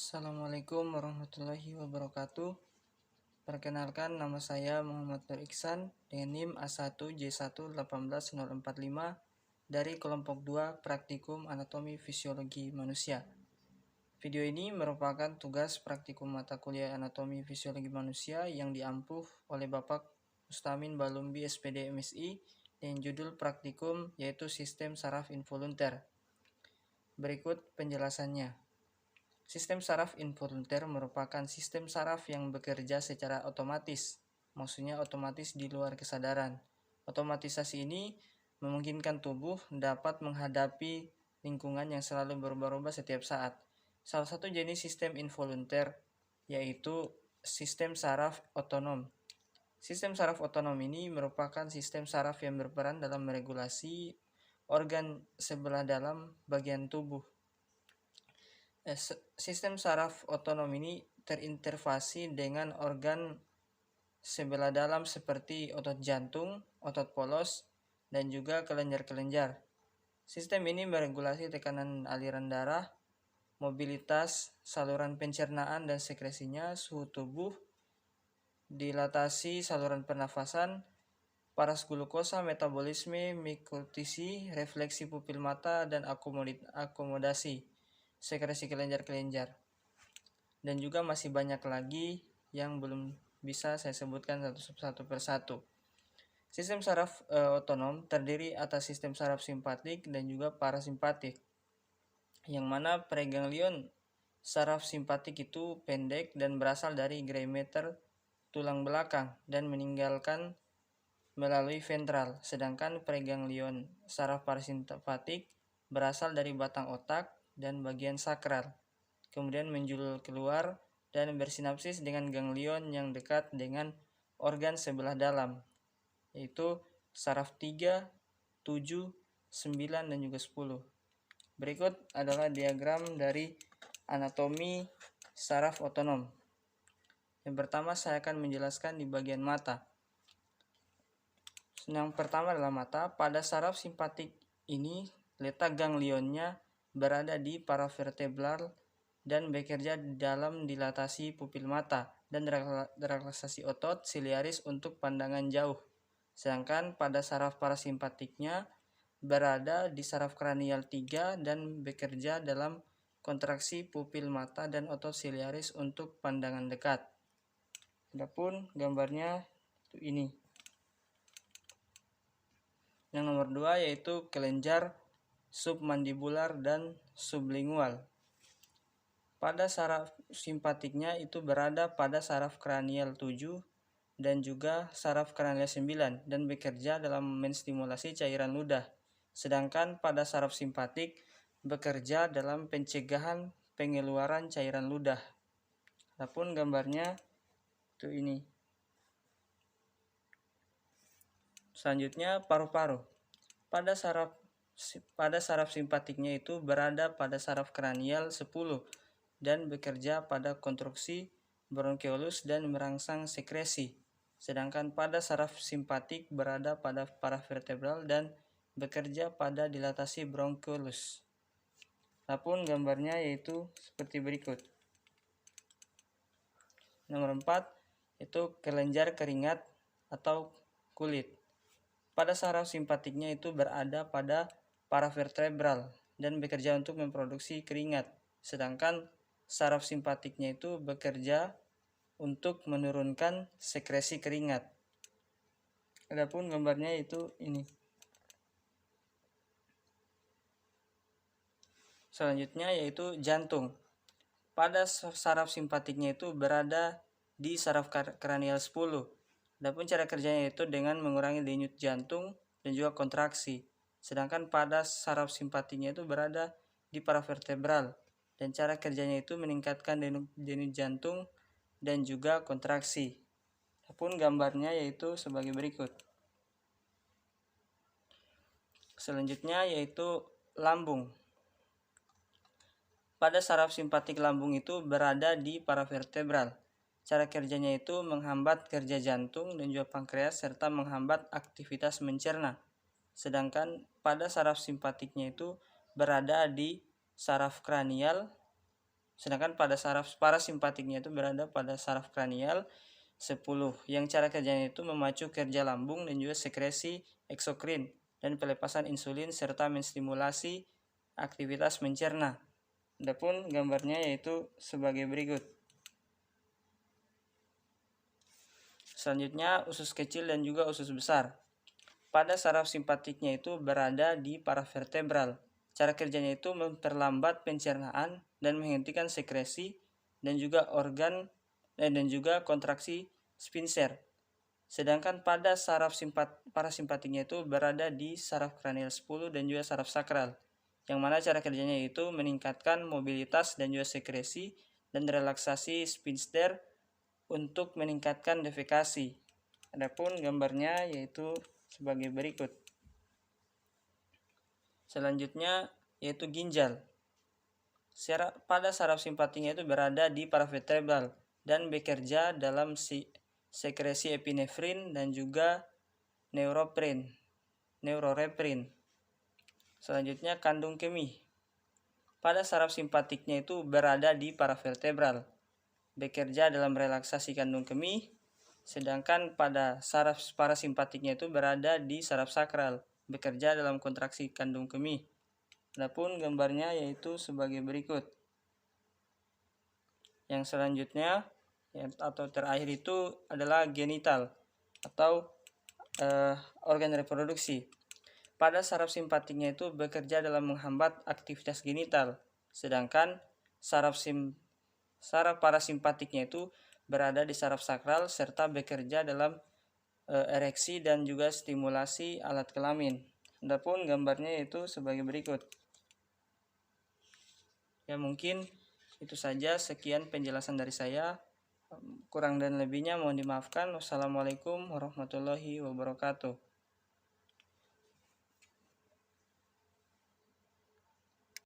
Assalamualaikum warahmatullahi wabarakatuh. Perkenalkan, nama saya Muhammad Nur Iksan dengan NIM A1J1181045 dari kelompok 2 Praktikum Anatomi Fisiologi Manusia. Video ini merupakan tugas praktikum mata kuliah Anatomi Fisiologi Manusia yang diampuh oleh Bapak Mustamin Balumbi SPD MSI dengan judul praktikum yaitu Sistem Saraf Involunter. Berikut penjelasannya. Sistem saraf involunter merupakan sistem saraf yang bekerja secara otomatis, maksudnya otomatis di luar kesadaran. Otomatisasi ini memungkinkan tubuh dapat menghadapi lingkungan yang selalu berubah-ubah setiap saat. Salah satu jenis sistem involunter yaitu sistem saraf otonom. Sistem saraf otonom ini merupakan sistem saraf yang berperan dalam meregulasi organ sebelah dalam bagian tubuh. Sistem saraf otonom ini terinterfasi dengan organ sebelah dalam seperti otot jantung, otot polos, dan juga kelenjar-kelenjar. Sistem ini meregulasi tekanan aliran darah, mobilitas, saluran pencernaan dan sekresinya, suhu tubuh, dilatasi saluran pernafasan, paras glukosa, metabolisme, mikrotisi, refleksi pupil mata, dan akomodasi sekresi kelenjar-kelenjar. Dan juga masih banyak lagi yang belum bisa saya sebutkan satu persatu. Sistem saraf otonom terdiri atas sistem saraf simpatik dan juga parasimpatik, yang mana preganglion saraf simpatik itu pendek dan berasal dari greameter tulang belakang dan meninggalkan melalui ventral, sedangkan preganglion saraf parasimpatik berasal dari batang otak dan bagian sakral, kemudian menjulur keluar dan bersinapsis dengan ganglion yang dekat dengan organ sebelah dalam, yaitu saraf 3, 7, 9, dan juga 10. Berikut adalah diagram dari anatomi saraf otonom. Yang pertama saya akan menjelaskan di bagian mata. Yang pertama adalah mata. Pada saraf simpatik ini letak ganglionnya berada di paravertebral dan bekerja dalam dilatasi pupil mata dan relaksasi otot siliaris untuk pandangan jauh. Sedangkan pada saraf parasimpatiknya berada di saraf kranial 3 dan bekerja dalam kontraksi pupil mata dan otot siliaris untuk pandangan dekat. Adapun gambarnya ini. Yang nomor 2 yaitu kelenjar submandibular dan sublingual. Pada saraf simpatiknya itu berada pada saraf kranial 7 dan juga saraf kranial 9 dan bekerja dalam menstimulasi cairan ludah. Sedangkan pada saraf simpatik bekerja dalam pencegahan pengeluaran cairan ludah. Adapun gambarnya itu ini. Selanjutnya paru-paru. Pada saraf simpatiknya itu berada pada saraf kranial 10 dan bekerja pada konstruksi bronkeolus dan merangsang sekresi. Sedangkan pada saraf simpatik berada pada paravertebral dan bekerja pada dilatasi bronkeolus. Adapun gambarnya yaitu seperti berikut. Nomor 4 itu kelenjar keringat atau kulit. Pada saraf simpatiknya itu berada pada paravertebral dan bekerja untuk memproduksi keringat. Sedangkan saraf simpatiknya itu bekerja untuk menurunkan sekresi keringat. Adapun gambarnya itu ini. Selanjutnya yaitu jantung. Pada saraf simpatiknya itu berada di saraf kranial 10. Adapun cara kerjanya itu dengan mengurangi denyut jantung dan juga kontraksi. Sedangkan pada saraf simpatiknya itu berada di paravertebral dan cara kerjanya itu meningkatkan denyut jantung dan juga kontraksi. Adapun gambarnya yaitu sebagai berikut. Selanjutnya yaitu lambung. Pada saraf simpatik lambung itu berada di paravertebral. Cara kerjanya itu menghambat kerja jantung dan juga pankreas serta menghambat aktivitas mencerna. Sedangkan pada saraf simpatiknya itu berada di saraf kranial Sedangkan pada saraf parasimpatiknya itu berada pada saraf kranial 10, yang cara kerjanya itu memacu kerja lambung dan juga sekresi eksokrin dan pelepasan insulin serta menstimulasi aktivitas mencerna. Adapun gambarnya yaitu sebagai berikut. Selanjutnya usus kecil dan juga usus besar. Pada saraf simpatiknya itu berada di paravertebral. Cara kerjanya itu memperlambat pencernaan dan menghentikan sekresi dan juga kontraksi sphincter. Sedangkan pada saraf parasimpatiknya itu berada di saraf kranial 10 dan juga saraf sakral, yang mana cara kerjanya itu meningkatkan mobilitas dan juga sekresi dan relaksasi sphincter untuk meningkatkan defekasi. Adapun gambarnya yaitu sebagai berikut. Selanjutnya yaitu ginjal. Pada saraf simpatinya itu berada di paravertebral dan bekerja dalam sekresi epinefrin dan juga neuroreprin. Selanjutnya kandung kemih. Pada saraf simpatiknya itu berada di paravertebral, bekerja dalam relaksasi kandung kemih, sedangkan pada saraf parasimpatiknya itu berada di saraf sakral, bekerja dalam kontraksi kandung kemih. Adapun gambarnya yaitu sebagai berikut. Yang selanjutnya atau terakhir itu adalah genital atau organ reproduksi. Pada saraf simpatiknya itu bekerja dalam menghambat aktivitas genital, sedangkan saraf parasimpatiknya itu berada di saraf sakral serta bekerja dalam ereksi dan juga stimulasi alat kelamin. Adapun gambarnya itu sebagai berikut. Ya, mungkin itu saja, sekian penjelasan dari saya. Kurang dan lebihnya mohon dimaafkan. Wassalamualaikum warahmatullahi wabarakatuh.